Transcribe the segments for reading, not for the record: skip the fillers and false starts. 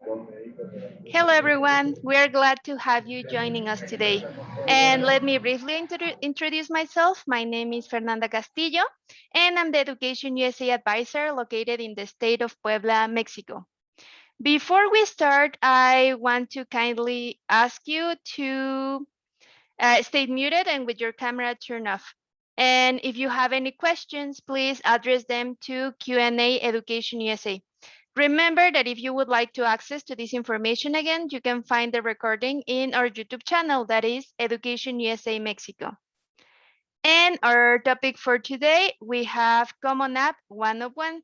Hello, everyone. We are glad to have you joining us today. And let me briefly introduce myself. My name is Fernanda Castillo, and I'm the Education USA advisor located in the state of Puebla, Mexico. Before we start, I want to kindly ask you to stay muted and with your camera turned off. And if you have any questions, please address them to Q&A Education USA. Remember that if you would like to access to this information again, you can find the recording in our YouTube channel, that is Education USA Mexico. And our topic for today, we have Common App 101,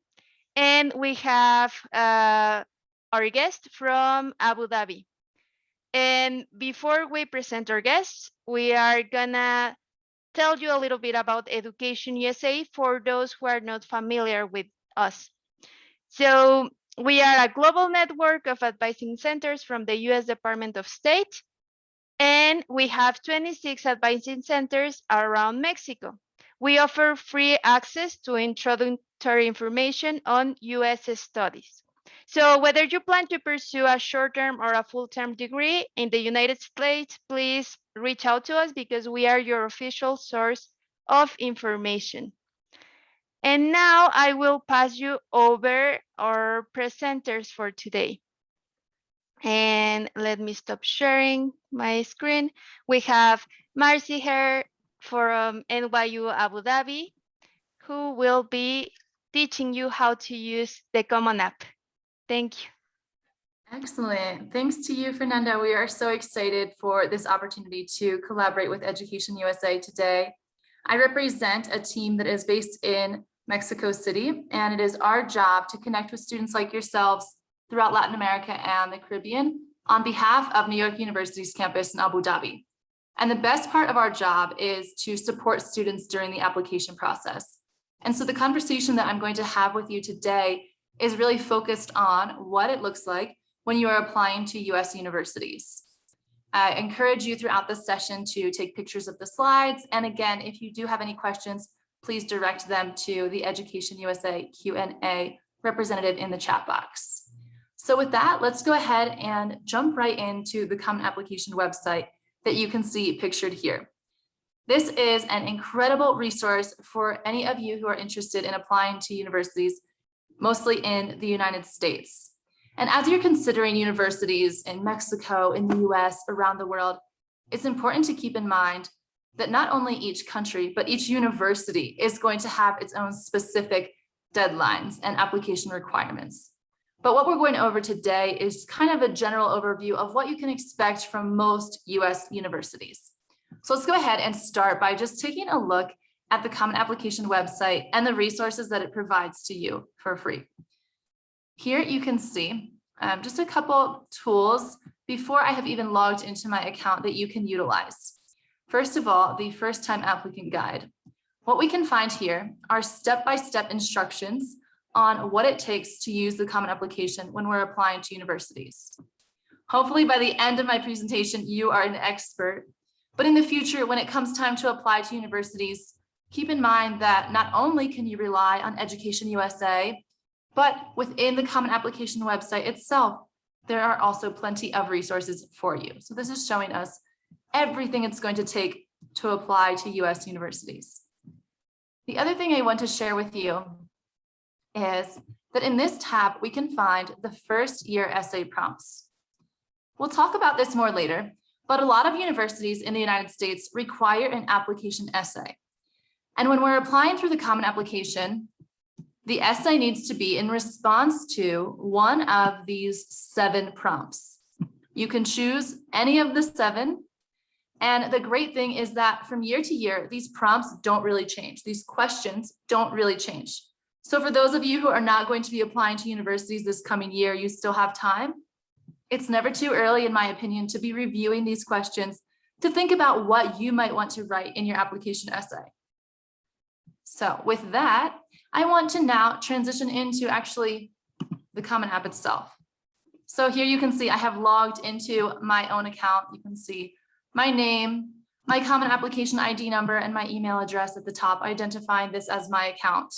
and we have our guest from Abu Dhabi. And before we present our guests, we are gonna tell you a little bit about Education USA for those who are not familiar with us. So we are a global network of advising centers from the US Department of State, and we have 26 advising centers around Mexico. We offer free access to introductory information on US studies. So whether you plan to pursue a short-term or a full-term degree in the United States, please reach out to us because we are your official source of information. And now I will pass you over our presenters for today. And let me stop sharing my screen. We have Marcy here from NYU Abu Dhabi, who will be teaching you how to use the Common App. Thank you. Excellent. Thanks to you, Fernanda. We are so excited for this opportunity to collaborate with Education USA today. I represent a team that is based in Mexico City, and it is our job to connect with students like yourselves throughout Latin America and the Caribbean on behalf of New York University's campus in Abu Dhabi. And the best part of our job is to support students during the application process. And so the conversation that I'm going to have with you today is really focused on what it looks like when you are applying to US universities. I encourage you throughout this session to take pictures of the slides. And again, if you do have any questions, please direct them to the Education USA Q&A representative in the chat box. So with that, let's go ahead and jump right into the Common Application website that you can see pictured here. This is an incredible resource for any of you who are interested in applying to universities, mostly in the United States. And as you're considering universities in Mexico, in the US, around the world, it's important to keep in mind that not only each country, but each university is going to have its own specific deadlines and application requirements. But what we're going over today is kind of a general overview of what you can expect from most US universities. So let's go ahead and start by just taking a look at the Common Application website and the resources that it provides to you for free. Here you can see just a couple tools before I have even logged into my account that you can utilize. First of all, the first-time applicant guide. What we can find here are step-by-step instructions on what it takes to use the Common Application when we're applying to universities. Hopefully by the end of my presentation, you are an expert, but in the future, when it comes time to apply to universities, keep in mind that not only can you rely on Education USA, but within the Common Application website itself, there are also plenty of resources for you. So this is showing us everything it's going to take to apply to US universities. The other thing I want to share with you is that in this tab, we can find the first year essay prompts. We'll talk about this more later, but a lot of universities in the United States require an application essay. And when we're applying through the Common Application, the essay needs to be in response to one of these 7 prompts. You can choose any of the 7. And the great thing is that from year to year, these prompts don't really change. These questions don't really change. So for those of you who are not going to be applying to universities this coming year, you still have time. It's never too early, in my opinion, to be reviewing these questions to think about what you might want to write in your application essay. So with that, I want to now transition into actually the Common App itself. So here you can see I have logged into my own account. You can see my name, my Common Application ID number, and my email address at the top, identifying this as my account.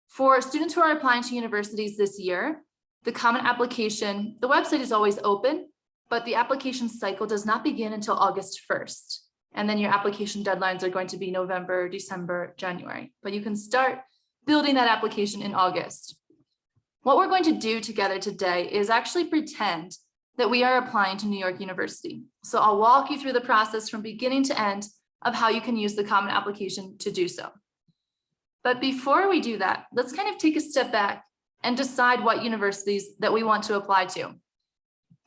For students who are applying to universities this year, The common application, the website is always open, but the application cycle does not begin until August 1st. And then your application deadlines are going to be November, December, January. But you can start building that application in August. What we're going to do together today is actually pretend that we are applying to New York University. So I'll walk you through the process from beginning to end of how you can use the common application to do so. But before we do that, let's kind of take a step back and decide what universities that we want to apply to.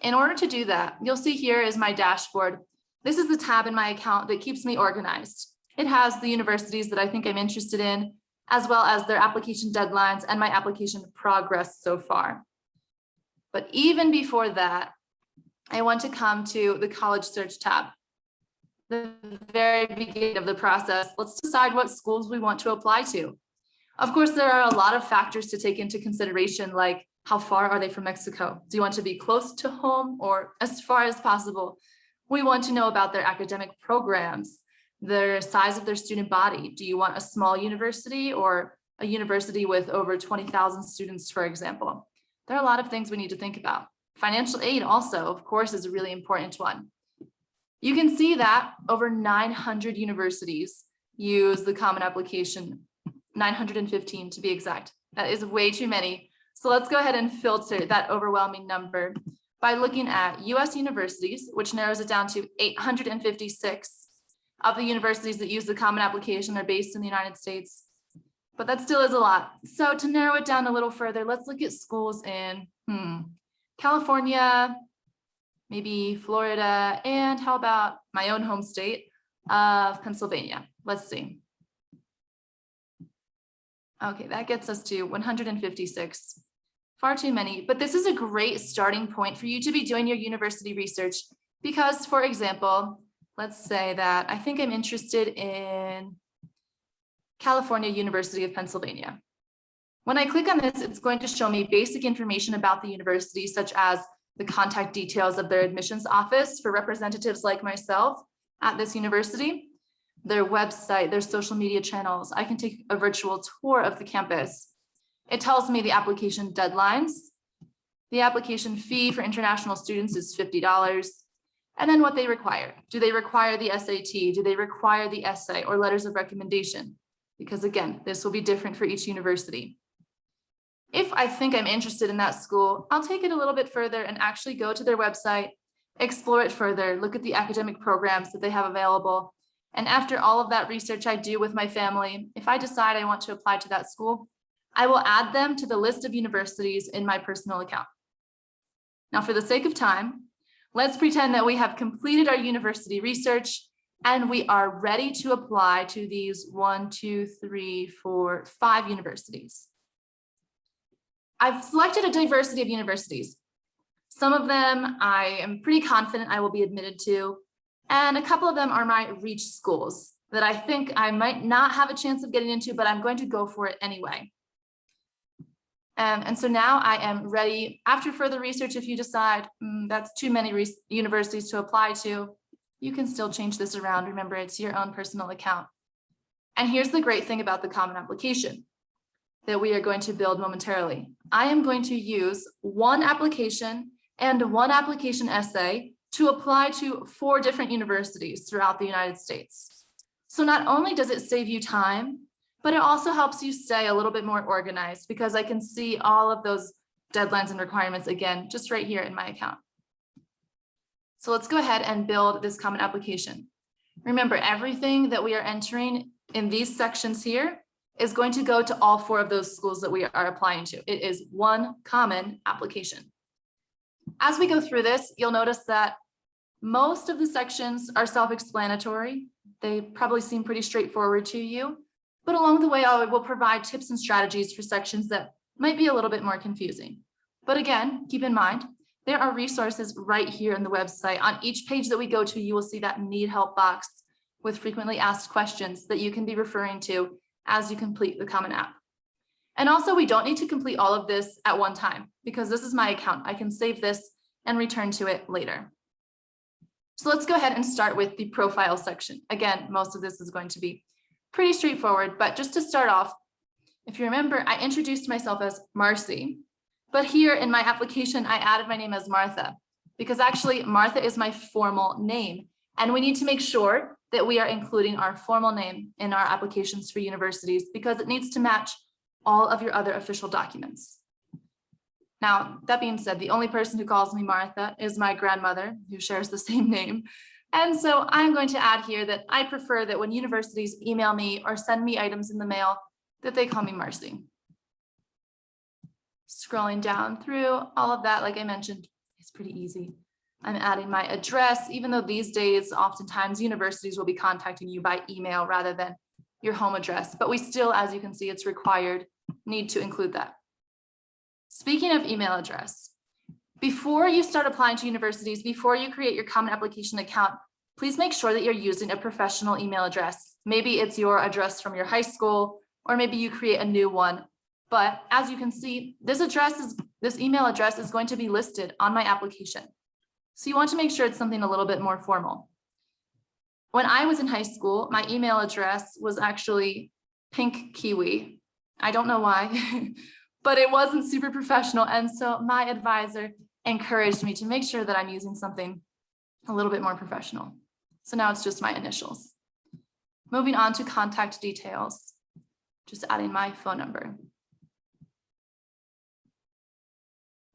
In order to do that, you'll see here is my dashboard. This is the tab in my account that keeps me organized. It has the universities that I think I'm interested in, as well as their application deadlines and my application progress so far. But even before that, I want to come to the college search tab. The very beginning of the process, let's decide what schools we want to apply to. Of course, there are a lot of factors to take into consideration, like how far are they from Mexico? Do you want to be close to home or as far as possible? We want to know about their academic programs, the size of their student body. Do you want a small university or a university with over 20,000 students, for example? There are a lot of things we need to think about. Financial aid also, of course, is a really important one. You can see that over 900 universities use the common application, 915 to be exact. That is way too many. So let's go ahead and filter that overwhelming number by looking at US universities, which narrows it down to 856 of the universities that use the common application are based in the United States. But that still is a lot. So to narrow it down a little further, let's look at schools in California, maybe Florida, and how about my own home state of Pennsylvania? Let's see. Okay, that gets us to 156. Far too many, but this is a great starting point for you to be doing your university research because, for example, let's say that I think I'm interested in California University of Pennsylvania. When I click on this, it's going to show me basic information about the university, such as the contact details of their admissions office for representatives like myself at this university, their website, their social media channels. I can take a virtual tour of the campus. It tells me the application deadlines. The application fee for international students is $50. And then what they require. Do they require the SAT? Do they require the essay or letters of recommendation? Because again, this will be different for each university. If I think I'm interested in that school, I'll take it a little bit further and actually go to their website, explore it further, look at the academic programs that they have available. And after all of that research I do with my family, if I decide I want to apply to that school, I will add them to the list of universities in my personal account. Now, for the sake of time, let's pretend that we have completed our university research and we are ready to apply to these 1, 2, 3, 4, 5 universities. I've selected a diversity of universities. Some of them I am pretty confident I will be admitted to, and a couple of them are my reach schools that I think I might not have a chance of getting into, but I'm going to go for it anyway. And so now I am ready. After further research, if you decide that's too many universities to apply to, you can still change this around. Remember, it's your own personal account. And here's the great thing about the common application that we are going to build momentarily. I am going to use one application and one application essay to apply to 4 different universities throughout the United States. So not only does it save you time, but it also helps you stay a little bit more organized because I can see all of those deadlines and requirements again, just right here in my account. So let's go ahead and build this common application. Remember, everything that we are entering in these sections here is going to go to all 4 of those schools that we are applying to. It is one common application. As we go through this, you'll notice that most of the sections are self-explanatory. They probably seem pretty straightforward to you. But along the way, I will provide tips and strategies for sections that might be a little bit more confusing. But again, keep in mind, there are resources right here in the website. On each page that we go to, you will see that need help box with frequently asked questions that you can be referring to as you complete the common app. And also, we don't need to complete all of this at one time because this is my account. I can save this and return to it later. So let's go ahead and start with the profile section. Again, most of this is going to be pretty straightforward, but just to start off, if you remember, I introduced myself as Marcy, But here in my application, I added my name as Martha because actually Martha is my formal name. And we need to make sure that we are including our formal name in our applications for universities because it needs to match all of your other official documents. Now, that being said, the only person who calls me Martha is my grandmother, who shares the same name. And so I'm going to add here that I prefer that when universities email me or send me items in the mail, that they call me Marcy. Scrolling down through all of that, like I mentioned, it's pretty easy. I'm adding my address, even though these days, oftentimes universities will be contacting you by email rather than your home address, but we still, as you can see, it's required, need to include that. Speaking of email address, before you start applying to universities, before you create your Common Application account, please make sure that you're using a professional email address. Maybe it's your address from your high school, or maybe you create a new one. But as you can see, this email address is going to be listed on my application. So you want to make sure it's something a little bit more formal. When I was in high school, my email address was actually Pink Kiwi. I don't know why, but it wasn't super professional. And so my advisor encouraged me to make sure that I'm using something a little bit more professional. So now it's just my initials. Moving on to contact details, just adding my phone number.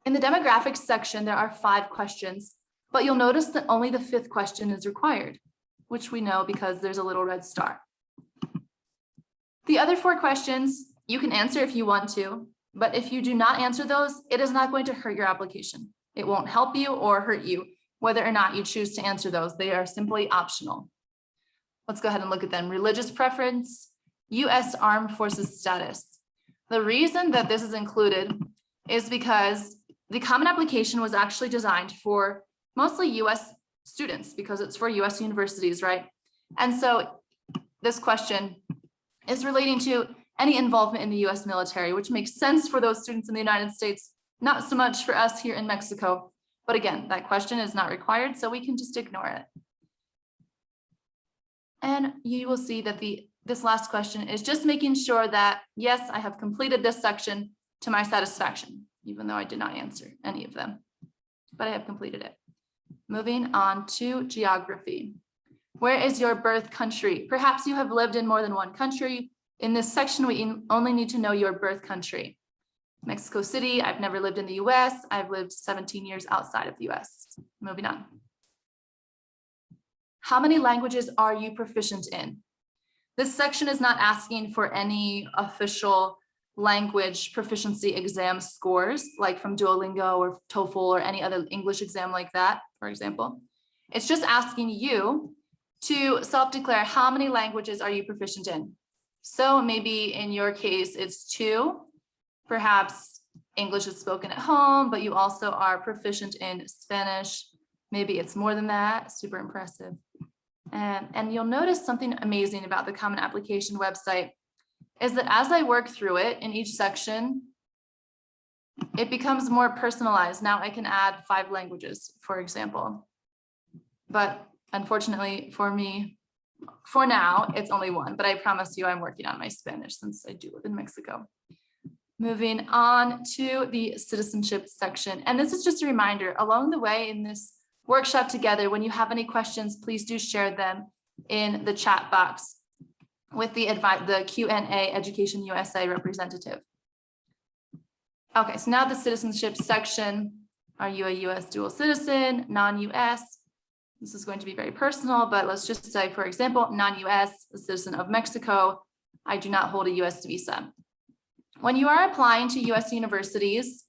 In the demographics section, there are 5 questions, but you'll notice that only the 5th question is required, which we know because there's a little red star. The other 4 questions you can answer if you want to, but if you do not answer those, it is not going to hurt your application. It won't help you or hurt you, whether or not you choose to answer those. They are simply optional. Let's go ahead and look at them. Religious preference, U.S. Armed Forces status. The reason that this is included is because the Common Application was actually designed for mostly U.S. students because it's for U.S. universities, right? And so this question is relating to any involvement in the U.S. military, which makes sense for those students in the United States, not so much for us here in Mexico. But again, that question is not required, so we can just ignore it. And you will see that this last question is just making sure that, yes, I have completed this section to my satisfaction, even though I did not answer any of them, but I have completed it. Moving on to geography. Where is your birth country? Perhaps you have lived in more than one country. In this section, we only need to know your birth country. Mexico City, I've never lived in the US. I've lived 17 years outside of the US. Moving on. How many languages are you proficient in? This section is not asking for any official language proficiency exam scores, like from Duolingo or TOEFL or any other English exam like that, for example. It's just asking you to self-declare how many languages are you proficient in. So maybe in your case, it's 2. Perhaps English is spoken at home, but you also are proficient in Spanish. Maybe it's more than that. Super impressive. And you'll notice something amazing about the Common Application website is that as I work through it in each section, it becomes more personalized. Now I can add 5 languages, for example. But unfortunately for me, for now, it's only 1, but I promise you I'm working on my Spanish since I do live in Mexico. Moving on to the citizenship section. And this is just a reminder along the way in this workshop together, when you have any questions, please do share them in the chat box with the Q&A Education USA representative. Okay, so now the citizenship section. Are you a US dual citizen, non-US? This is going to be very personal, but let's just say, for example, non-US, a citizen of Mexico. I do not hold a US visa. When you are applying to US universities,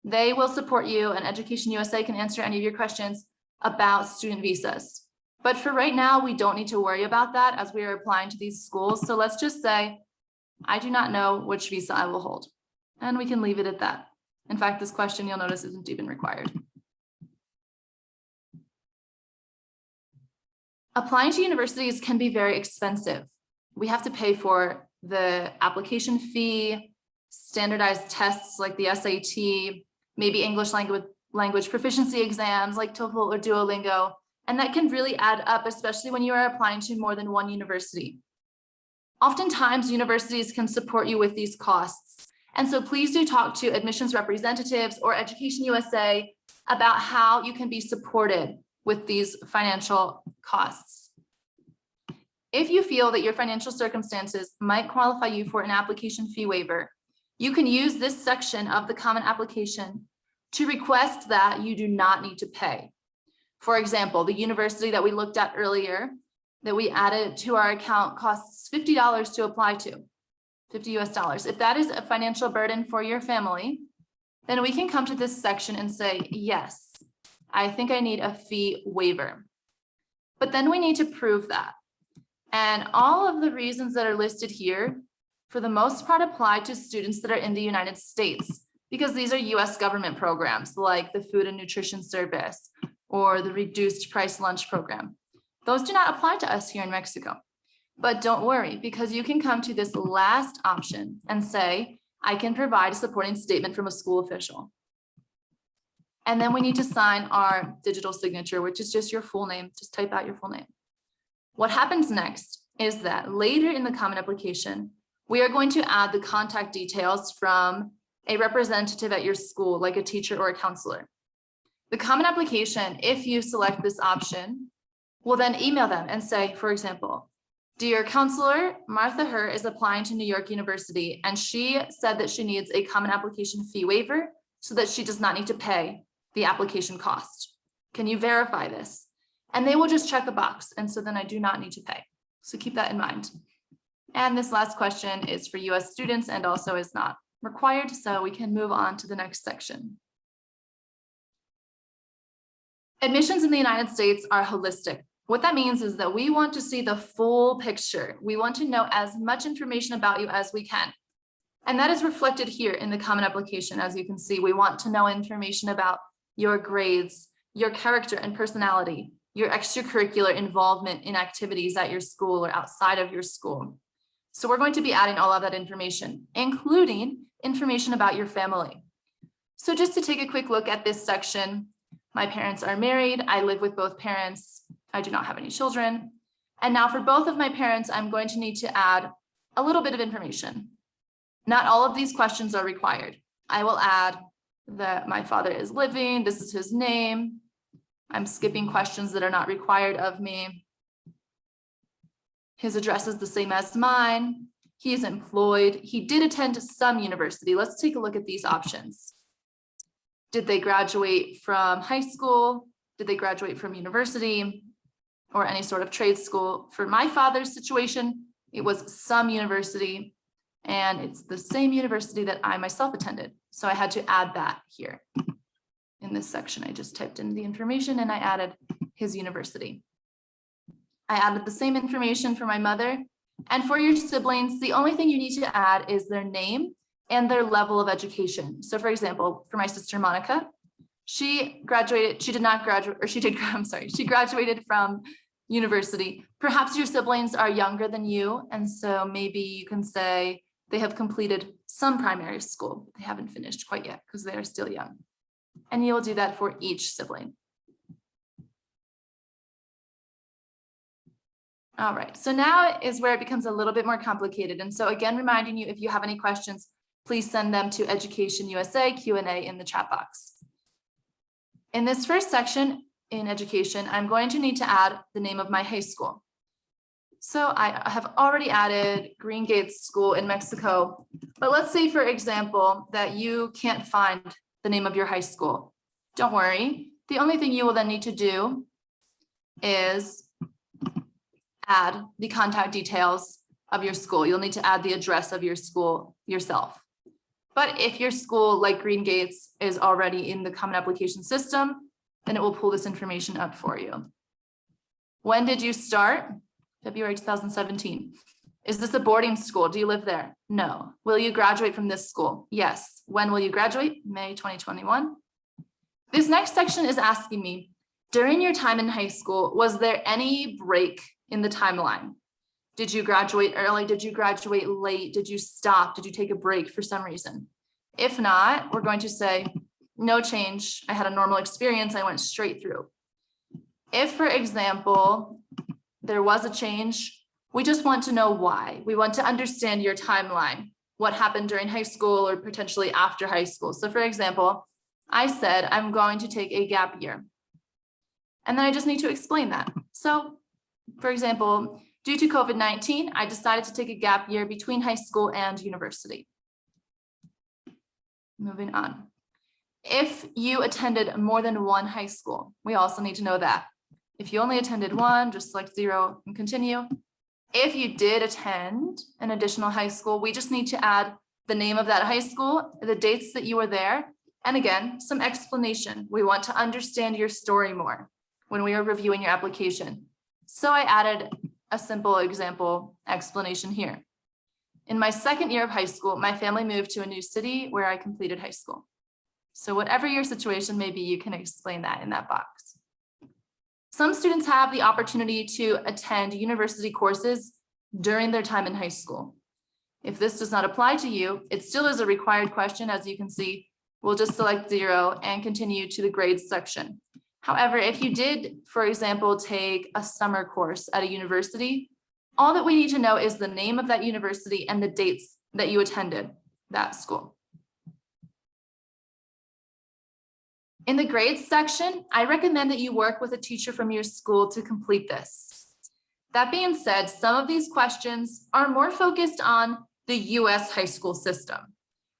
they will support you, and Education USA can answer any of your questions about student visas. But for right now, we don't need to worry about that as we are applying to these schools. So let's just say, I do not know which visa I will hold. And we can leave it at that. In fact, this question you'll notice isn't even required. Applying to universities can be very expensive. We have to pay for the application fee, standardized tests like the SAT, maybe English language proficiency exams like TOEFL or Duolingo. And that can really add up, especially when you are applying to more than one university. Oftentimes, universities can support you with these costs. And so please do talk to admissions representatives or Education USA about how you can be supported with these financial costs. If you feel that your financial circumstances might qualify you for an application fee waiver, you can use this section of the common application to request that you do not need to pay. For example, the university that we looked at earlier that we added to our account costs $50 to apply to, $50 US. If that is a financial burden for your family, then we can come to this section and say, yes, I think I need a fee waiver. But then we need to prove that. And all of the reasons that are listed here, for the most part, apply to students that are in the United States, because these are US government programs like the Food and Nutrition Service or the Reduced Price Lunch Program. Those do not apply to us here in Mexico. But don't worry, because you can come to this last option and say, I can provide a supporting statement from a school official. And then we need to sign our digital signature, which is just your full name. Just type out your full name. What happens next is that later in the common application, we are going to add the contact details from a representative at your school, like a teacher or a counselor. The common application, if you select this option, will then email them and say, for example, dear counselor, Martha Herr is applying to New York University, and she said that she needs a common application fee waiver so that she does not need to pay the application cost. Can you verify this? And they will just check a box. And so then I do not need to pay. So keep that in mind. And this last question is for US students and also is not required. So we can move on to the next section. Admissions in the United States are holistic. What that means is that we want to see the full picture. We want to know as much information about you as we can. And that is reflected here in the common application. As you can see, we want to know information about your grades, your character and personality, your extracurricular involvement in activities at your school or outside of your school. So we're going to be adding all of that information, including information about your family. So just to take a quick look at this section, my parents are married. I live with both parents. I do not have any children. And now for both of my parents, I'm going to need to add a little bit of information. Not all of these questions are required. I will add that my father is living. This is his name. I'm skipping questions that are not required of me. His address is the same as mine. He is employed. He did attend some university. Let's take a look at these options. Did they graduate from high school? Did they graduate from university or any sort of trade school? For my father's situation, it was some university, and it's the same university that I myself attended. So I had to add that here. In this section, I just typed in the information and I added his university. I added the same information for my mother. And for your siblings, the only thing you need to add is their name and their level of education. So for example, for my sister Monica, she graduated from university. Perhaps your siblings are younger than you, and so maybe you can say they have completed some primary school. They haven't finished quite yet because they are still young. And you'll do that for each sibling. All right, so now is where it becomes a little bit more complicated. And so again, reminding you, if you have any questions, please send them to Education USA Q&A in the chat box. In this first section in education, I'm going to need to add the name of my high school. So I have already added Green Gates School in Mexico, but let's say, for example, that you can't find the name of your high school. Don't worry. The only thing you will then need to do is add the contact details of your school. You'll need to add the address of your school yourself. But if your school, like Green Gates, is already in the common application system, then it will pull this information up for you. When did you start? February 2017. Is this a boarding school? Do you live there? No. Will you graduate from this school? Yes. When will you graduate? May 2021. This next section is asking me, during your time in high school, was there any break in the timeline? Did you graduate early? Did you graduate late? Did you stop? Did you take a break for some reason? If not, we're going to say, no change. I had a normal experience. I went straight through. If, for example, there was a change, we just want to know why. We want to understand your timeline. what happened during high school or potentially after high school. So for example, I said, I'm going to take a gap year. And then I just need to explain that. So for example, due to COVID-19, I decided to take a gap year between high school and university. Moving on. If you attended more than one high school, we also need to know that. If you only attended one, just select 0 and continue. If you did attend an additional high school, we just need to add the name of that high school, the dates that you were there, and again, some explanation. We want to understand your story more when we are reviewing your application. So I added a simple example explanation here. In my second year of high school, my family moved to a new city where I completed high school. So whatever your situation may be, you can explain that in that box. Some students have the opportunity to attend university courses during their time in high school. If this does not apply to you, it still is a required question. As you can see, we'll just select 0 and continue to the grades section. However, if you did, for example, take a summer course at a university, all that we need to know is the name of that university and the dates that you attended that school. In the grades section, I recommend that you work with a teacher from your school to complete this. That being said, some of these questions are more focused on the US high school system.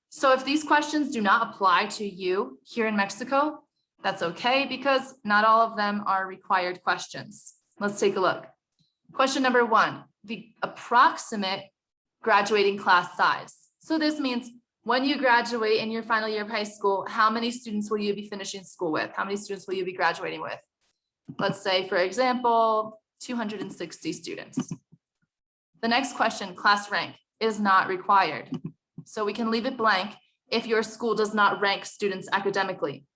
So if these questions do not apply to you here in Mexico, that's okay, because not all of them are required questions. Let's take a look. Question number 1, the approximate graduating class size. So this means when you graduate in your final year of high school, how many students will you be finishing school with? How many students will you be graduating with? Let's say, for example, 260 students. The next question, class rank, is not required. So we can leave it blank if your school does not rank students academically.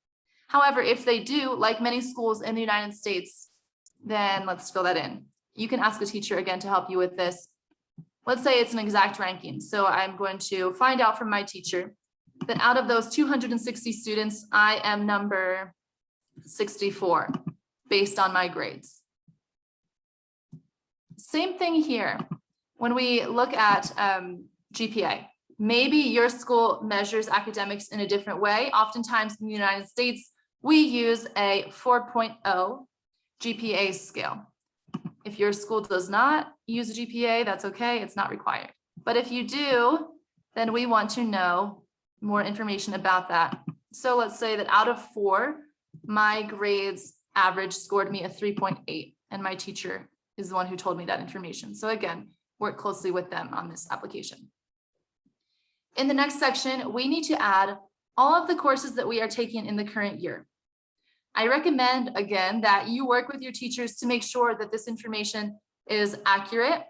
However, if they do, like many schools in the United States, then let's fill that in. You can ask a teacher again to help you with this. Let's say it's an exact ranking. So I'm going to find out from my teacher that out of those 260 students, I am number 64 based on my grades. Same thing here. When we look at GPA, maybe your school measures academics in a different way. Oftentimes in the United States, we use a 4.0 GPA scale. If your school does not use a GPA, that's okay, it's not required. But if you do, then we want to know more information about that. So let's say that out of 4, my grades average scored me a 3.8, and my teacher is the one who told me that information. So again, work closely with them on this application. In the next section, we need to add all of the courses that we are taking in the current year. I recommend, again, that you work with your teachers to make sure that this information is accurate,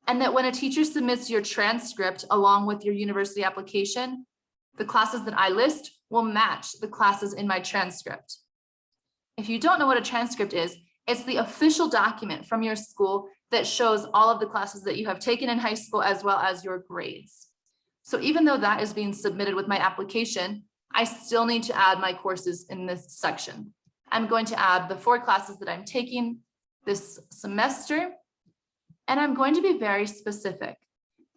and that when a teacher submits your transcript along with your university application, the classes that I list will match the classes in my transcript. If you don't know what a transcript is, it's the official document from your school that shows all of the classes that you have taken in high school as well as your grades. So even though that is being submitted with my application, I still need to add my courses in this section. I'm going to add the 4 classes that I'm taking this semester, and I'm going to be very specific.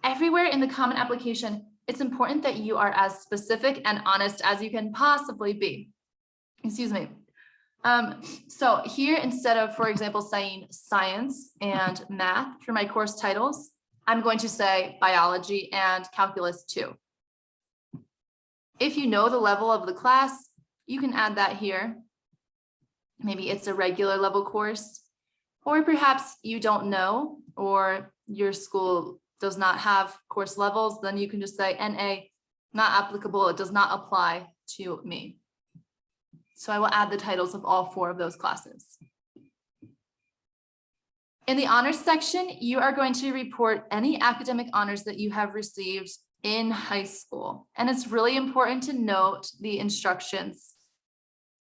Everywhere in the Common Application, it's important that you are as specific and honest as you can possibly be. Excuse me. So here, instead of, for example, saying science and math for my course titles, I'm going to say biology and calculus 2. If you know the level of the class, you can add that here. Maybe it's a regular level course, or perhaps you don't know, or your school does not have course levels, then you can just say NA, not applicable, it does not apply to me. So I will add the titles of all 4 of those classes. In the honors section, you are going to report any academic honors that you have received in high school. And it's really important to note the instructions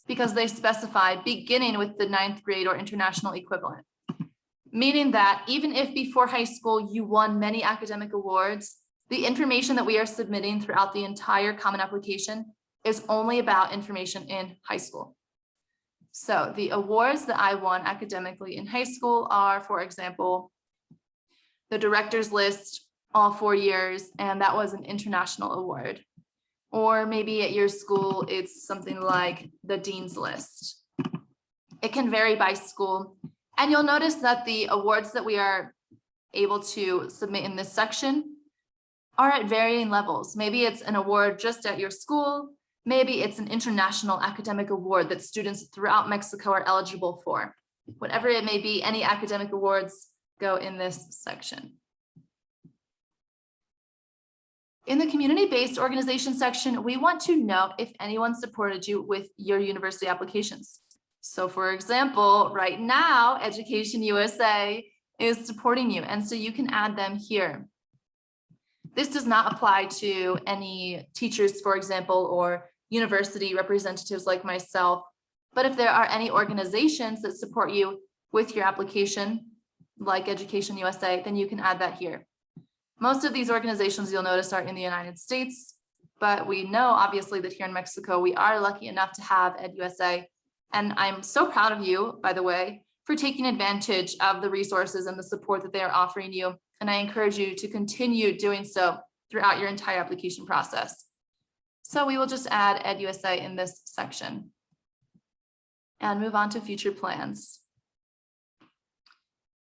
because they specify beginning with the 9th grade or international equivalent, meaning that even if before high school you won many academic awards, the information that we are submitting throughout the entire Common Application is only about information in high school. So the awards that I won academically in high school are, for example, the director's list all 4 years, and that was an international award. Or maybe at your school, it's something like the Dean's List. It can vary by school. And you'll notice that the awards that we are able to submit in this section are at varying levels. Maybe it's an award just at your school. Maybe it's an international academic award that students throughout Mexico are eligible for. Whatever it may be, any academic awards go in this section. In the community-based organization section, we want to know if anyone supported you with your university applications. So for example, right now, Education USA is supporting you, and so you can add them here. This does not apply to any teachers, for example, or university representatives like myself. But if there are any organizations that support you with your application, like Education USA, then you can add that here. Most of these organizations you'll notice are in the United States, but we know obviously that here in Mexico, we are lucky enough to have EdUSA. And I'm so proud of you, by the way, for taking advantage of the resources and the support that they are offering you. And I encourage you to continue doing so throughout your entire application process. So we will just add EdUSA in this section and move on to future plans.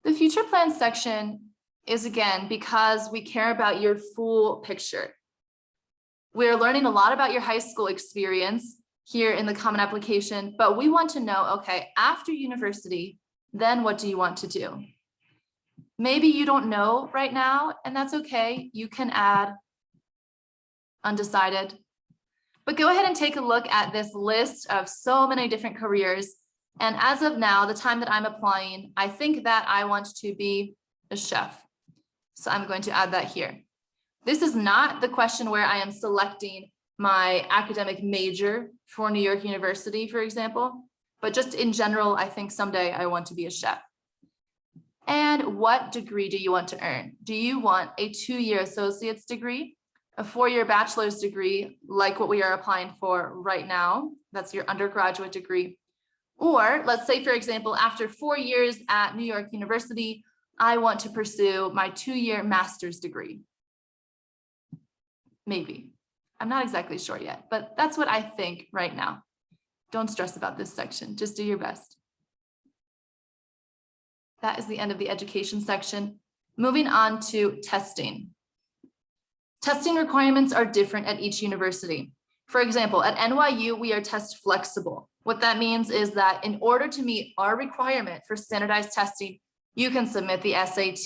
The future plans section is, again, because we care about your full picture. We're learning a lot about your high school experience here in the Common Application, but we want to know, okay, after university, then what do you want to do? Maybe you don't know right now, and that's okay. You can add undecided. But go ahead and take a look at this list of so many different careers. And as of now, the time that I'm applying, I think that I want to be a chef. So I'm going to add that here. This is not the question where I am selecting my academic major for New York University, for example, but just in general, I think someday I want to be a chef. And what degree do you want to earn? Do you want a 2-year associate's degree, a 4-year bachelor's degree, like what we are applying for right now? That's your undergraduate degree. Or let's say, for example, after 4 years at New York University, I want to pursue my 2-year master's degree. Maybe. I'm not exactly sure yet, but that's what I think right now. Don't stress about this section. Just do your best. That is the end of the education section. Moving on to testing. Testing requirements are different at each university. For example, at NYU, we are test flexible. What that means is that in order to meet our requirement for standardized testing, you can submit the SAT,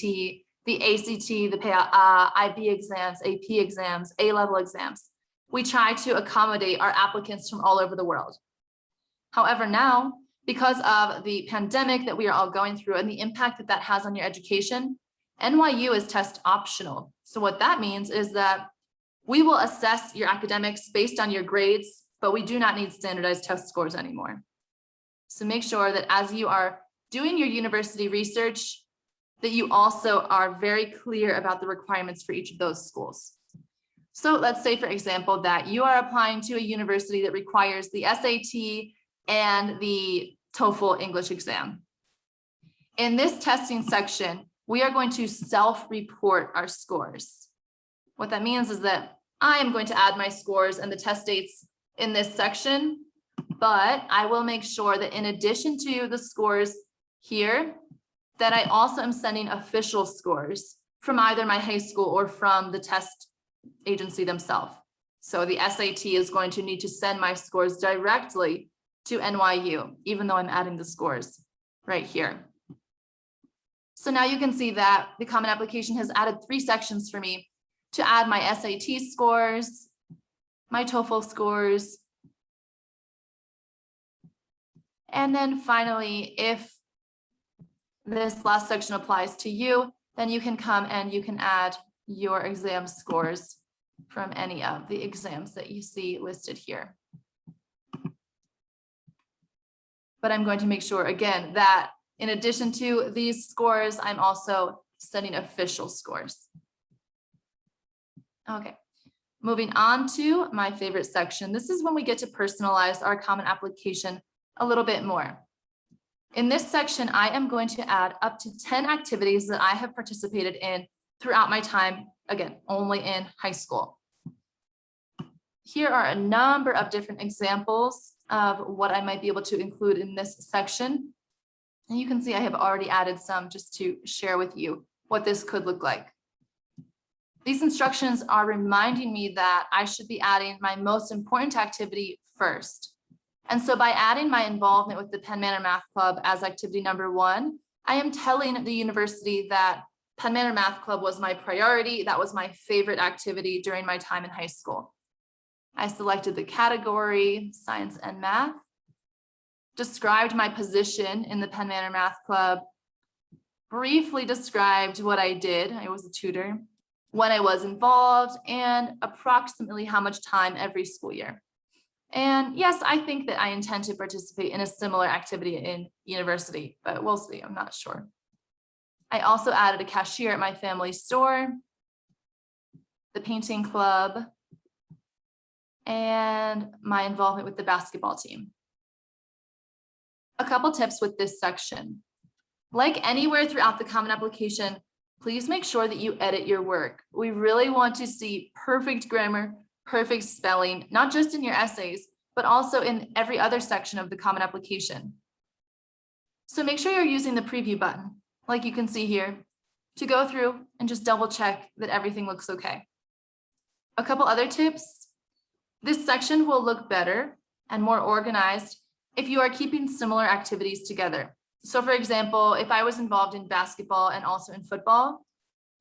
the ACT, the IB exams, AP exams, A-level exams. We try to accommodate our applicants from all over the world. However, now, because of the pandemic that we are all going through and the impact that that has on your education, NYU is test optional. So what that means is that we will assess your academics based on your grades, but we do not need standardized test scores anymore. So make sure that as you are doing your university research, that you also are very clear about the requirements for each of those schools. So let's say, for example, that you are applying to a university that requires the SAT and the TOEFL English exam. In this testing section, we are going to self-report our scores. What that means is that I am going to add my scores and the test dates in this section, but I will make sure that in addition to the scores here, that I also am sending official scores from either my high school or from the test agency themselves. So the SAT is going to need to send my scores directly to NYU, even though I'm adding the scores right here. So now you can see that the Common Application has added 3 sections for me to add my SAT scores, my TOEFL scores, and then finally, if this last section applies to you, then you can come and you can add your exam scores from any of the exams that you see listed here. But I'm going to make sure again that in addition to these scores, I'm also sending official scores. Okay, moving on to my favorite section. This is when we get to personalize our Common Application a little bit more. In this section, I am going to add up to 10 activities that I have participated in throughout my time again, only in high school. Here are a number of different examples of what I might be able to include in this section. And you can see I have already added some just to share with you what this could look like. These instructions are reminding me that I should be adding my most important activity first. And so by adding my involvement with the Penn Manor Math Club as activity number 1, I am telling the university that Penn Manor Math Club was my priority. That was my favorite activity during my time in high school. I selected the category, science and math, described my position in the Penn Manor Math Club, briefly described what I did. I was a tutor, when I was involved, and approximately how much time every school year. And yes, I think that I intend to participate in a similar activity in university, but we'll see, I'm not sure. I also added a cashier at my family store, the painting club, and my involvement with the basketball team. A couple tips with this section. Like anywhere throughout the Common Application, please make sure that you edit your work. We really want to see perfect grammar, perfect spelling, not just in your essays, but also in every other section of the Common Application. So make sure you're using the preview button, like you can see here, to go through and just double check that everything looks okay. A couple other tips. This section will look better and more organized if you are keeping similar activities together. So for example, if I was involved in basketball and also in football,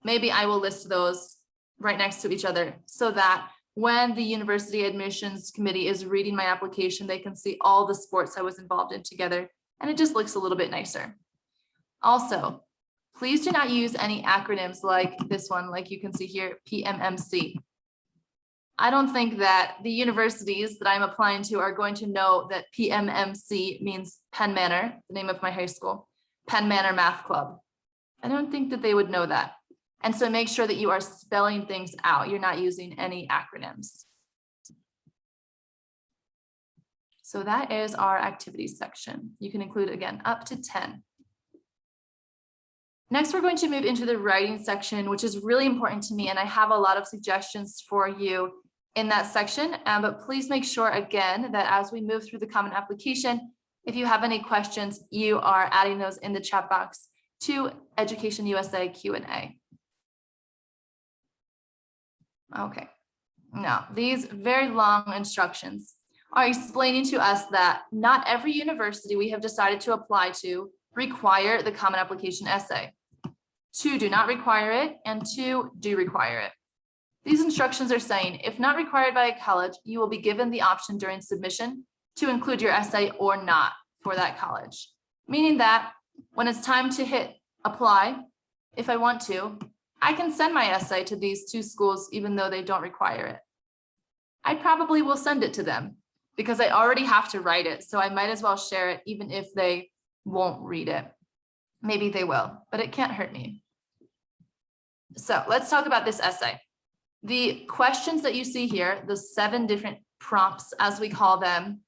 maybe I will list those right next to each other so that when the university admissions committee is reading my application, they can see all the sports I was involved in together, and it just looks a little bit nicer. Also, please do not use any acronyms like this one, like you can see here, PMMC. I don't think that the universities that I'm applying to are going to know that PMMC means Penn Manor, the name of my high school, Penn Manor Math Club. I don't think that they would know that. And so make sure that you are spelling things out. You're not using any acronyms. So that is our activities section. You can include, again, up to 10. Next, we're going to move into the writing section, which is really important to me. And I have a lot of suggestions for you in that section. But please make sure, again, that as we move through the Common Application, if you have any questions, you are adding those in the chat box to Education USA Q&A. Okay, now these very long instructions are explaining to us that not every university we have decided to apply to require the Common Application essay. 2 do not require it, and 2 do require it. These instructions are saying, if not required by a college, you will be given the option during submission to include your essay or not for that college. Meaning that when it's time to hit apply, if I want to, I can send my essay to these 2 schools, even though they don't require it. I probably will send it to them because I already have to write it. So I might as well share it, even if they won't read it. Maybe they will, but it can't hurt me. So let's talk about this essay. The questions that you see here, the 7 different prompts, as we call them,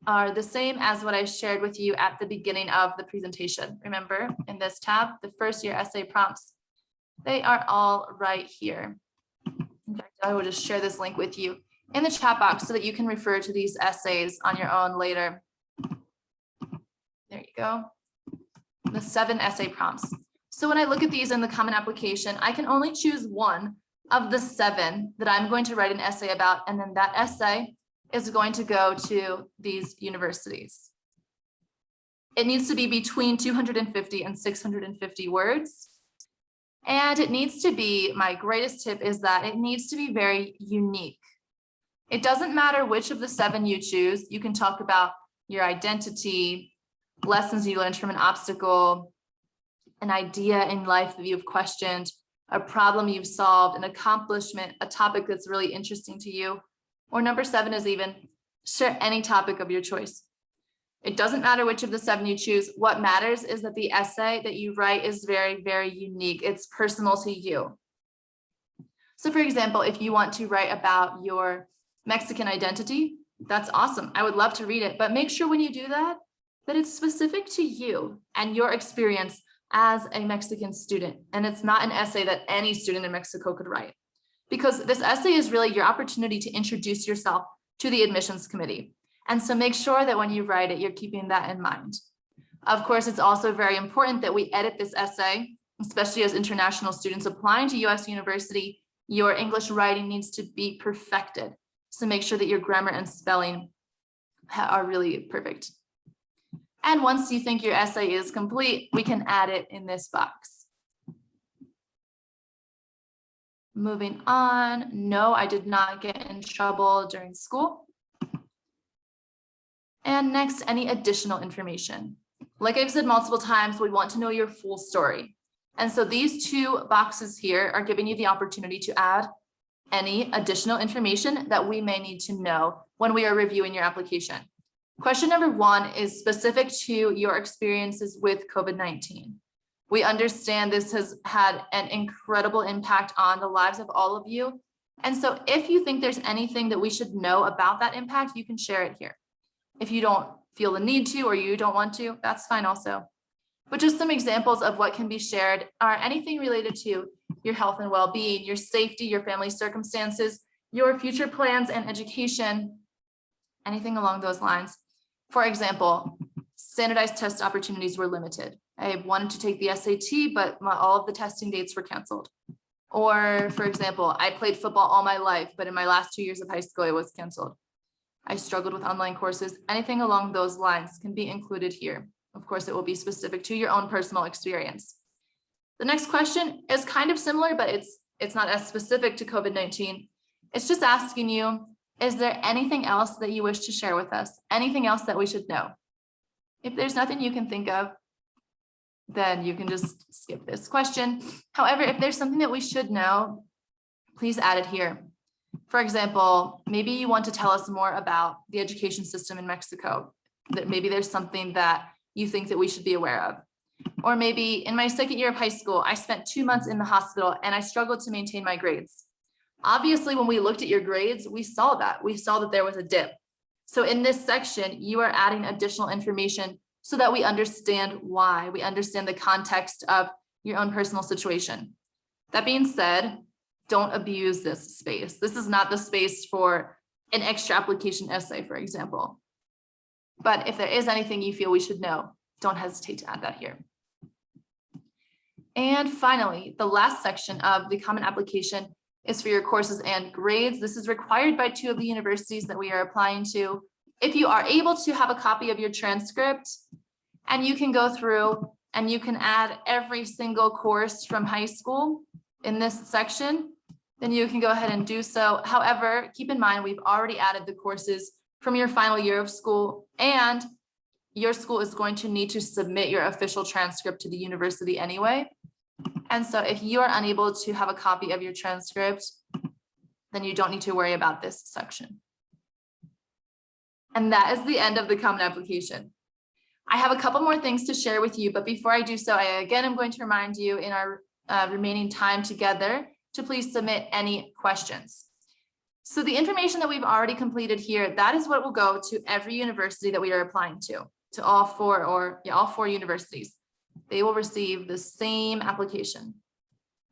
are the same as what I shared with you at the beginning of the presentation. Remember, in this tab, the first year essay prompts, they are all right here. In fact, I will just share this link with you in the chat box so that you can refer to these essays on your own later. There you go. The 7 essay prompts. So when I look at these in the Common Application, I can only choose one of the 7 that I'm going to write an essay about, and then that essay is going to go to these universities. It needs to be between 250 and 650 words. And it needs to be, my greatest tip is that it needs to be very unique. It doesn't matter which of the 7 you choose. You can talk about your identity, lessons you learned from an obstacle, an idea in life that you've questioned, a problem you've solved, an accomplishment, a topic that's really interesting to you. Or number 7 is even share any topic of your choice. It doesn't matter which of the 7 you choose. What matters is that the essay that you write is very, very unique. It's personal to you. So for example, if you want to write about your Mexican identity, that's awesome. I would love to read it, but make sure when you do that, that it's specific to you and your experience as a Mexican student. And it's not an essay that any student in Mexico could write, because this essay is really your opportunity to introduce yourself to the admissions committee. And so make sure that when you write it, you're keeping that in mind. Of course, it's also very important that we edit this essay, especially as international students applying to US University. Your English writing needs to be perfected. So make sure that your grammar and spelling are really perfect. And once you think your essay is complete, we can add it in this box. Moving on. No, I did not get in trouble during school. And next, any additional information. Like I've said multiple times, we want to know your full story. And so these two boxes here are giving you the opportunity to add any additional information that we may need to know when we are reviewing your application. Question number 1 is specific to your experiences with COVID-19. We understand this has had an incredible impact on the lives of all of you. And so if you think there's anything that we should know about that impact, you can share it here. If you don't feel the need to, or you don't want to, that's fine also. But just some examples of what can be shared are anything related to your health and well-being, your safety, your family circumstances, your future plans and education, anything along those lines. For example, standardized test opportunities were limited. I wanted to take the SAT, but all of the testing dates were canceled. Or for example, I played football all my life, but in my last 2 years of high school, it was canceled. I struggled with online courses. Anything along those lines can be included here. Of course, it will be specific to your own personal experience. The next question is kind of similar, but it's not as specific to COVID-19. It's just asking you, is there anything else that you wish to share with us? Anything else that we should know? If there's nothing you can think of, then you can just skip this question. However, if there's something that we should know, please add it here. For example, maybe you want to tell us more about the education system in Mexico, that maybe there's something that you think that we should be aware of. Or maybe in my second year of high school, I spent 2 months in the hospital and I struggled to maintain my grades. Obviously, when we looked at your grades, we saw that there was a dip. So in this section, you are adding additional information so that we understand why, we understand the context of your own personal situation. That being said, don't abuse this space. This is not the space for an extra application essay, for example. But if there is anything you feel we should know, don't hesitate to add that here. And finally, the last section of the common application is for your courses and grades. This is required by 2 of the universities that we are applying to. If you are able to have a copy of your transcript, and you can go through and you can add every single course from high school in this section, then you can go ahead and do so. However, keep in mind, we've already added the courses from your final year of school, and your school is going to need to submit your official transcript to the university anyway. And so if you are unable to have a copy of your transcript, then you don't need to worry about this section. And that is the end of the common application. I have a couple more things to share with you, but before I do so, I again am going to remind you in our remaining time together to please submit any questions. So the information that we've already completed here, that is what will go to every university that we are applying to all 4 universities. They will receive the same application.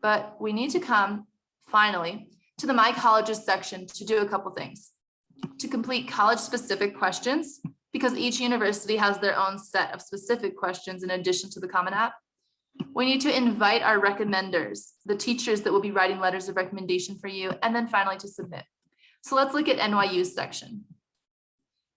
But we need to come finally to the My Colleges section to do a couple things. To complete college-specific questions, because each university has their own set of specific questions in addition to the Common App. We need to invite our recommenders, the teachers that will be writing letters of recommendation for you, and then finally to submit. So let's look at NYU's section.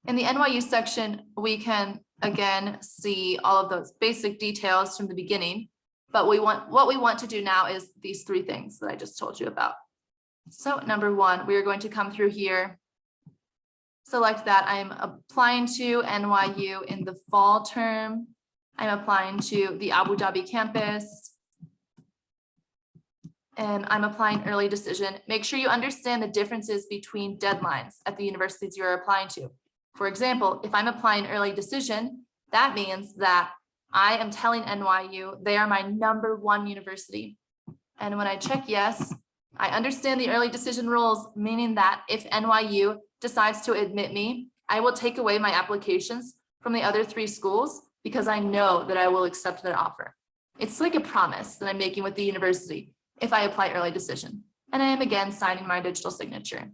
In the NYU section, we can again see all of those basic details from the beginning, but what we want to do now is these 3 things that I just told you about. So number 1, we are going to come through here, select that I'm applying to NYU in the fall term. I'm applying to the Abu Dhabi campus. And I'm applying early decision. Make sure you understand the differences between deadlines at the universities you're applying to. For example, if I'm applying early decision, that means that I am telling NYU they are my #1 university. And when I check yes, I understand the early decision rules, meaning that if NYU decides to admit me, I will take away my applications from the other 3 schools because I know that I will accept their offer. It's like a promise that I'm making with the university if I apply early decision. And I am again signing my digital signature.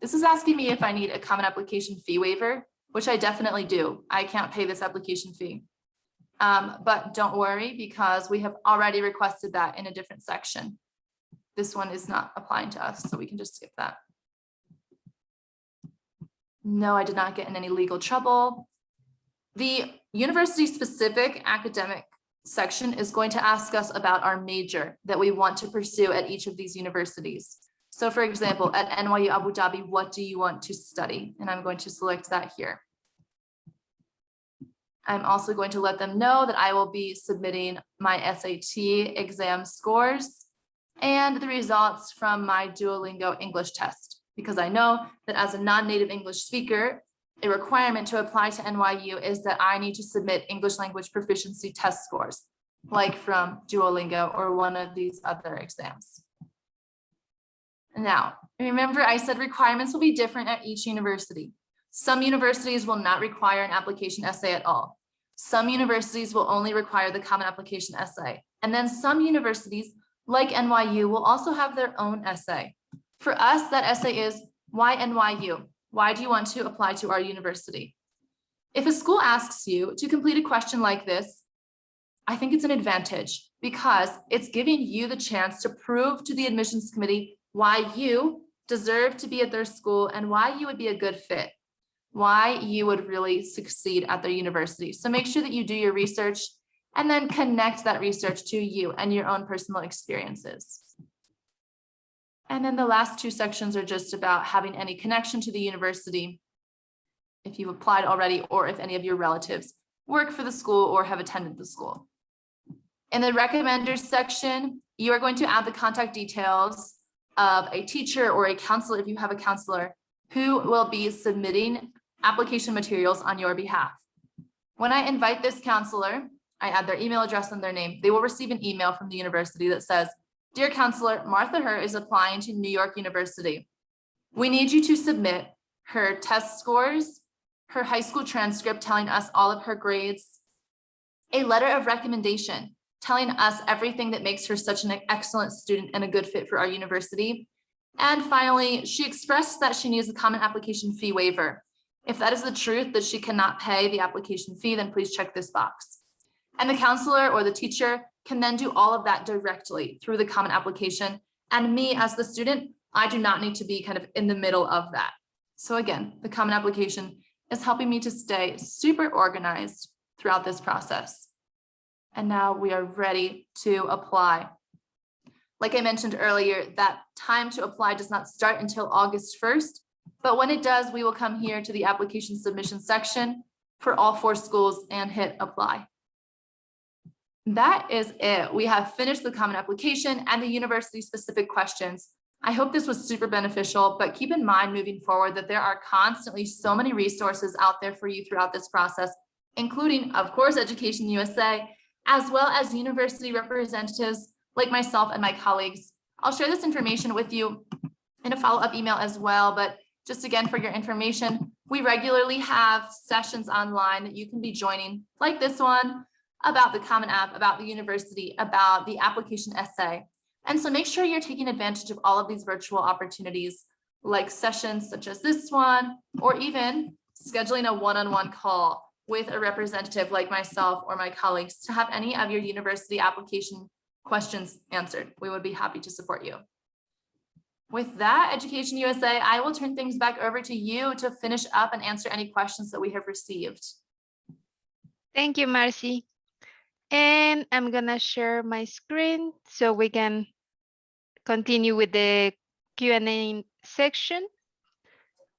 This is asking me if I need a common application fee waiver, which I definitely do. I can't pay this application fee. But don't worry, because we have already requested that in a different section. This one is not applying to us, so we can just skip that. No, I did not get in any legal trouble. The university-specific academic section is going to ask us about our major that we want to pursue at each of these universities. So for example, at NYU Abu Dhabi, what do you want to study? And I'm going to select that here. I'm also going to let them know that I will be submitting my SAT exam scores and the results from my Duolingo English test, because I know that as a non-native English speaker, a requirement to apply to NYU is that I need to submit English language proficiency test scores, like from Duolingo or one of these other exams. Now, remember I said requirements will be different at each university. Some universities will not require an application essay at all. Some universities will only require the common application essay. And then some universities, like NYU, will also have their own essay. For us, that essay is, why NYU? Why do you want to apply to our university? If a school asks you to complete a question like this, I think it's an advantage because it's giving you the chance to prove to the admissions committee why you deserve to be at their school and why you would be a good fit, why you would really succeed at their university. So make sure that you do your research and then connect that research to you and your own personal experiences. And then the last two sections are just about having any connection to the university, if you've applied already, or if any of your relatives work for the school or have attended the school. In the recommenders section, you are going to add the contact details of a teacher or a counselor, if you have a counselor, who will be submitting application materials on your behalf. When I invite this counselor, I add their email address and their name. They will receive an email from the university that says, "Dear counselor, Martha Herr is applying to New York University. We need you to submit her test scores, her high school transcript telling us all of her grades, a letter of recommendation telling us everything that makes her such an excellent student and a good fit for our university. And finally, she expressed that she needs a common application fee waiver. If that is the truth, that she cannot pay the application fee, then please check this box." And the counselor or the teacher can then do all of that directly through the common application. And me as the student, I do not need to be kind of in the middle of that. So again, the common application is helping me to stay super organized throughout this process. And now we are ready to apply. Like I mentioned earlier, that time to apply does not start until August 1st, but when it does, we will come here to the application submission section for all 4 schools and hit apply. That is it. We have finished the common application and the university specific questions. I hope this was super beneficial, but keep in mind moving forward that there are constantly so many resources out there for you throughout this process, including, of course, Education USA, as well as university representatives like myself and my colleagues. I'll share this information with you in a follow-up email as well, but just again, for your information, we regularly have sessions online that you can be joining, like this one, about the Common App, about the university, about the application essay. And so make sure you're taking advantage of all of these virtual opportunities, like sessions such as this one, or even scheduling a one-on-one call with a representative like myself or my colleagues to have any of your university application questions answered. We would be happy to support you. With that, Education USA, I will turn things back over to you to finish up and answer any questions that we have received. Thank you, Marcy. And I'm gonna share my screen so we can continue with the Q&A section.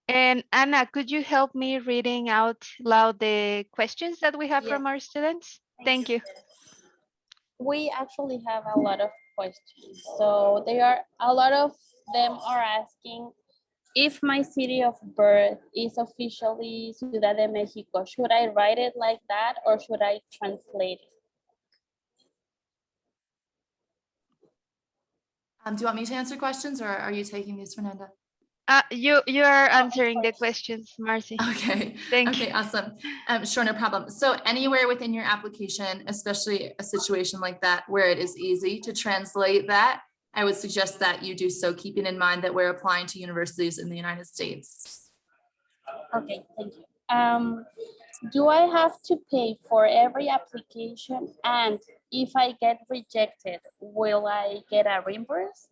And Anna, could you help me reading out loud the questions that we have Yes. from our students? Thank you. We actually have a lot of questions. So a lot of them are asking if my city of birth is officially Ciudad de Mexico. Should I write it like that or should I translate it? Do you want me to answer questions or are you taking these, Fernanda? You are answering the questions, Marcy. Okay. Thank Okay, you. awesome. Sure, no problem. So anywhere within your application, especially a situation like that where it is easy to translate that, I would suggest that you do so, keeping in mind that we're applying to universities in the United States. Okay, thank you. Do I have to pay for every application? And if I get rejected, will I get a reimburse?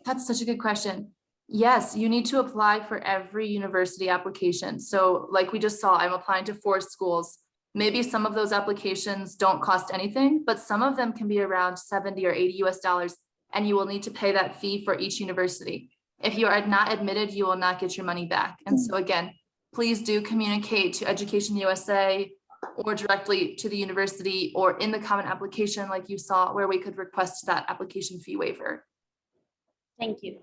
That's such a good question. Yes, you need to apply for every university application. So like we just saw, I'm applying to 4 schools. Maybe some of those applications don't cost anything, but some of them can be around 70 or 80 US dollars, and you will need to pay that fee for each university. If you are not admitted, you will not get your money back. And so again, please do communicate to Education USA or directly to the university or in the common application like you saw where we could request that application fee waiver. Thank you.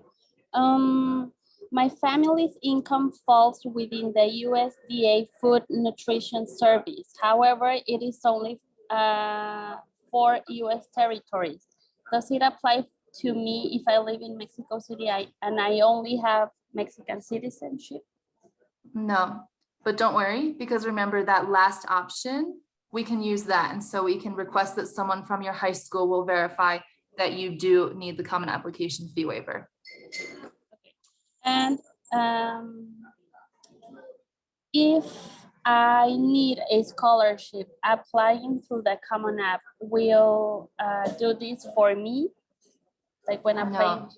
My family's income falls within the USDA Food Nutrition Service. However, it is only for US territories. Does it apply to me if I live in Mexico City and I only have Mexican citizenship? No, but don't worry, because remember that last option, we can use that. And so we can request that someone from your high school will verify that you do need the common application fee waiver. And if I need a scholarship, applying through the Common App will do this for me? Like when applying? No,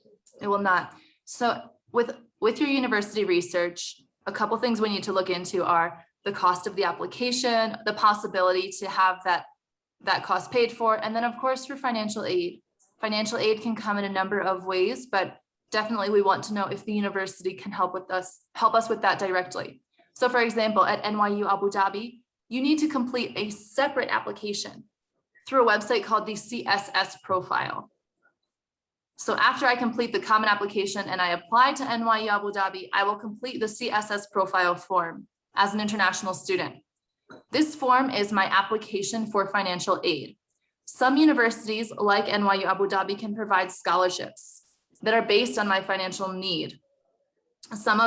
it will not. So with your university research, a couple things we need to look into are the cost of the application, the possibility to have that cost paid for, and then of course for financial aid. Financial aid can come in a number of ways, but definitely we want to know if the university can help us with that directly. So for example, at NYU Abu Dhabi, you need to complete a separate application through a website called the Css Profile. So after I complete the common application and I apply to NYU Abu Dhabi, I will complete the Css Profile form as an international student. This form is my application for financial aid. Some universities like NYU Abu Dhabi can provide scholarships that are based on my financial need. Some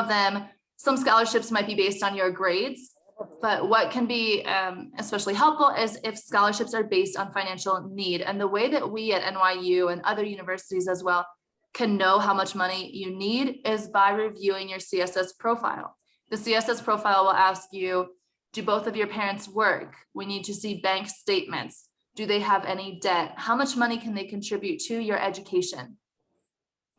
scholarships might be based on your grades, but what can be especially helpful is if scholarships are based on financial need. And the way that we at NYU and other universities as well can know how much money you need is by reviewing your CSS profile. The CSS profile will ask you, do both of your parents work? We need to see bank statements. Do they have any debt? How much money can they contribute to your education?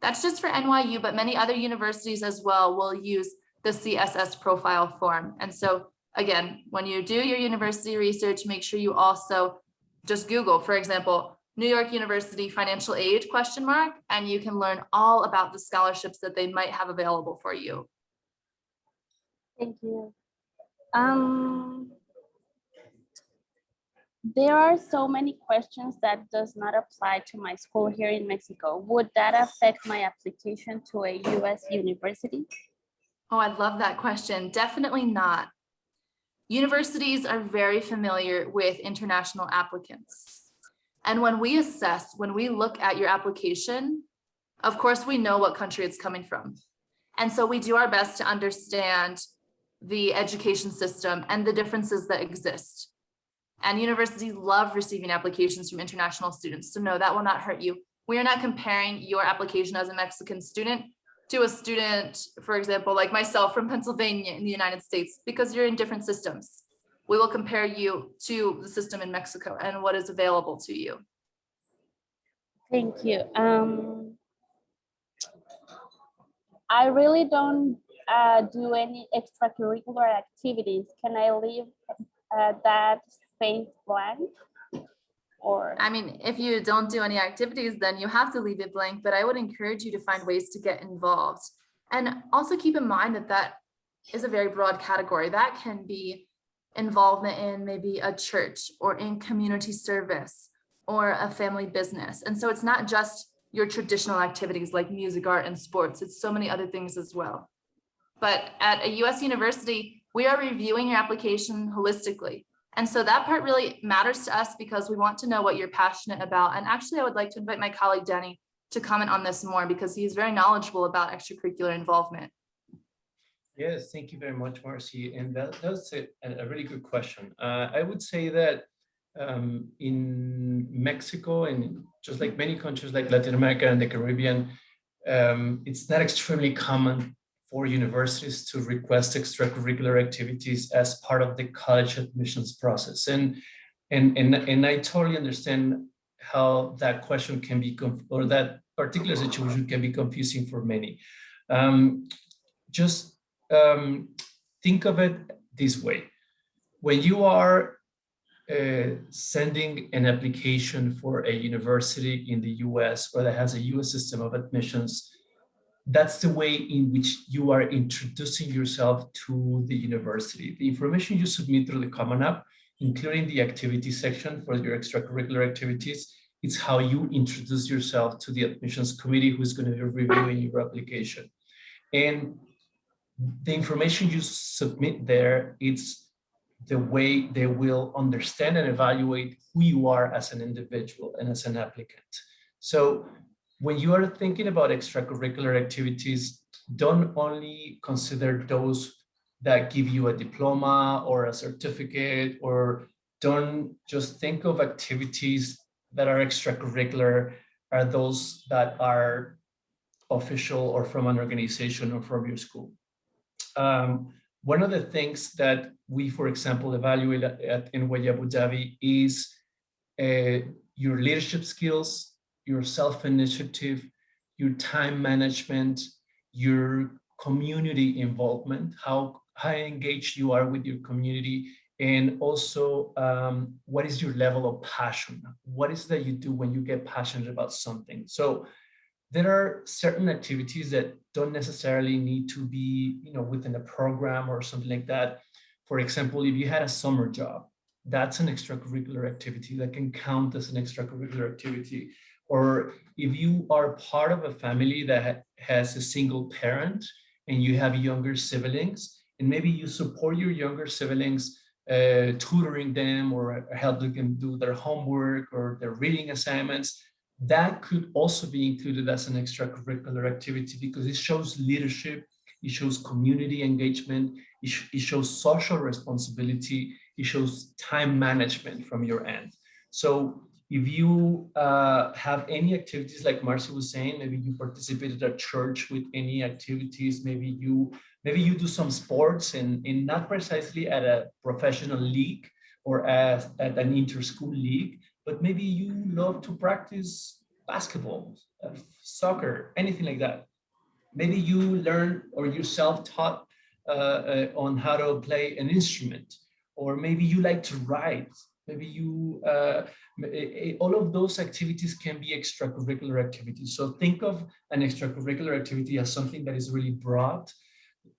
That's just for NYU, but many other universities as well will use the CSS profile form. And so again, when you do your university research, make sure you also just Google, for example, New York University financial aid ? And you can learn all about the scholarships that they might have available for you. Thank you. There are so many questions that does not apply to my school here in Mexico. Would that affect my application to a US university? Oh, I love that question. Definitely not. Universities are very familiar with international applicants. And when we look at your application, of course, we know what country it's coming from. And so we do our best to understand the education system and the differences that exist. And universities love receiving applications from international students. So no, that will not hurt you. We are not comparing your application as a Mexican student to a student, for example, like myself from Pennsylvania in the United States, because you're in different systems. We will compare you to the system in Mexico and what is available to you. Thank you. I really don't do any extracurricular activities. Can I leave that space blank? Or I mean, if you don't do any activities, then you have to leave it blank, but I would encourage you to find ways to get involved. And also keep in mind that that is a very broad category. That can be involvement in maybe a church or in community service or a family business. And so it's not just your traditional activities like music, art, and sports. It's so many other things as well. But at a US university, we are reviewing your application holistically. And so that part really matters to us because we want to know what you're passionate about. And actually, I would like to invite my colleague, Danny, to comment on this more because he's very knowledgeable about extracurricular involvement. Yes, thank you very much, Marcy. And that's a really good question. I would say that in Mexico and just like many countries like Latin America and the Caribbean, it's not extremely common for universities to request extracurricular activities as part of the college admissions process. And I totally understand how that question can be, or that particular situation can be confusing for many. Just think of it this way. When you are sending an application for a university in the US or that has a US system of admissions, that's the way in which you are introducing yourself to the university. The information you submit through the Common App, including the activity section for your extracurricular activities, it's how you introduce yourself to the admissions committee who's going to be reviewing your application. And the information you submit there, it's the way they will understand and evaluate who you are as an individual and as an applicant. So when you are thinking about extracurricular activities, don't only consider those that give you a diploma or a certificate, or don't just think of activities that are extracurricular are those that are official or from an organization or from your school. One of the things that we, for example, evaluate at NYU Abu Dhabi is your leadership skills, your self-initiative, your time management, your community involvement, how engaged you are with your community, and also what is your level of passion? What is that you do when you get passionate about something? So there are certain activities that don't necessarily need to be, within a program or something like that. For example, if you had a summer job, that's an extracurricular activity that can count as an extracurricular activity. Or if you are part of a family that has a single parent and you have younger siblings, and maybe you support your younger siblings, tutoring them or helping them do their homework or their reading assignments, that could also be included as an extracurricular activity because it shows leadership, it shows community engagement, it shows social responsibility, it shows time management from your end. So if you have any activities like Marcy was saying, maybe you participated at church with any activities, maybe you do some sports and not precisely at a professional league or at an inter-school league, but maybe you love to practice basketball, soccer, anything like that. Maybe you learn or you're self-taught on how to play an instrument, or maybe you like to write. Maybe you, all of those activities can be extracurricular activities. So think of an extracurricular activity as something that is really broad,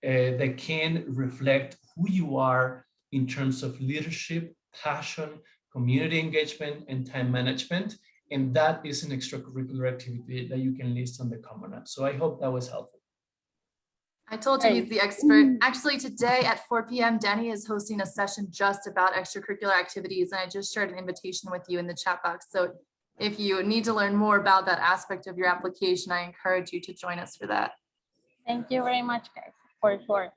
that can reflect who you are in terms of leadership, passion, community engagement, and time management. And that is an extracurricular activity that you can list on the Common App. So I hope that was helpful. I told you he's the expert. Actually, today at 4 p.m., Denny is hosting a session just about extracurricular activities. And I just shared an invitation with you in the chat box. So if you need to learn more about that aspect of your application, I encourage you to join us for that. Thank you very much, guys, for sure.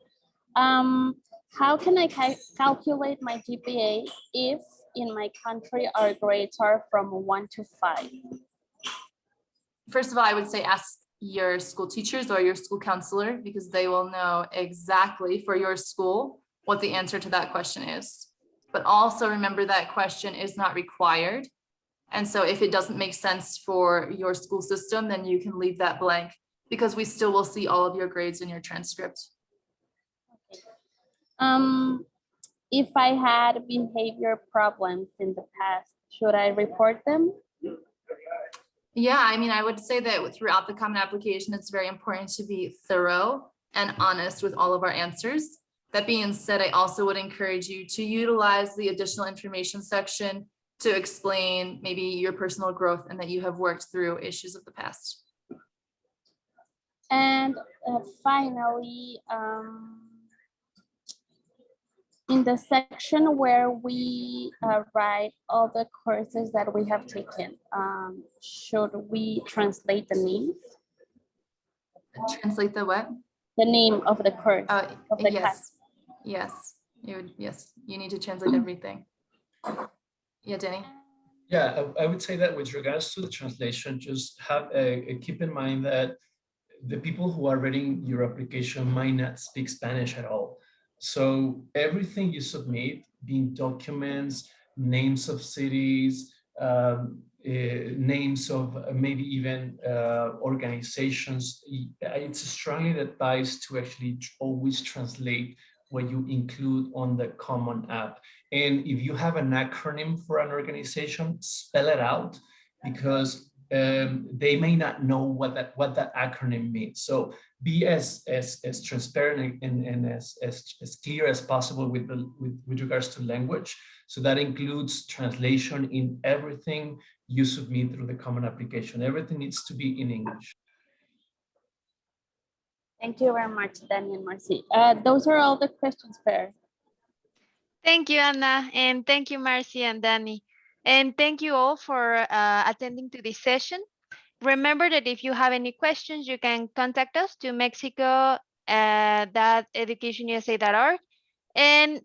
How can I calculate my GPA if in my country our grades are from 1 to 5? First of all, I would say ask your school teachers or your school counselor, because they will know exactly for your school what the answer to that question is. But also remember that question is not required. And so if it doesn't make sense for your school system, then you can leave that blank, because we still will see all of your grades in your transcript. Okay. If I had behavior problems in the past, should I report them? Yeah, I mean, I would say that throughout the Common Application, it's very important to be thorough and honest with all of our answers. That being said, I also would encourage you to utilize the additional information section to explain maybe your personal growth and that you have worked through issues of the past. And finally, in the section where we write all the courses that we have taken, should we translate the names? Translate the what? The name of the course. Of the class. Yes, yes, you need to translate everything. Yeah, Danny? Yeah, I would say that with regards to the translation, just have keep in mind that the people who are reading your application might not speak Spanish at all. So everything you submit, being documents, names of cities, names of maybe even organizations, it's strongly advised to actually always translate what you include on the common app. And if you have an acronym for an organization, spell it out, because they may not know what that acronym means. So be as transparent and as clear as possible with regards to language. So that includes translation in everything you submit through the common application. Everything needs to be in English. Thank you very much, Danny and Marcy. Those are all the questions, Fer. Thank you, Anna, and thank you, Marcy and Danny. And thank you all for attending to this session. Remember that if you have any questions, you can contact us to mexico.educationusa.org. And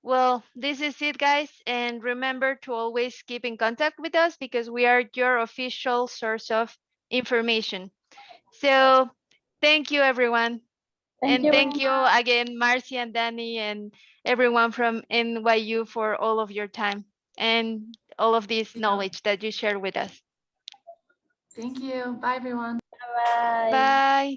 well, this is it, guys. And remember to always keep in contact with us, because we are your official source of information. So thank you, everyone. And thank you again, Marcy and Danny and everyone from NYU for all of your time and all of this knowledge that you share with us. Thank you. Bye, everyone. Bye. Bye.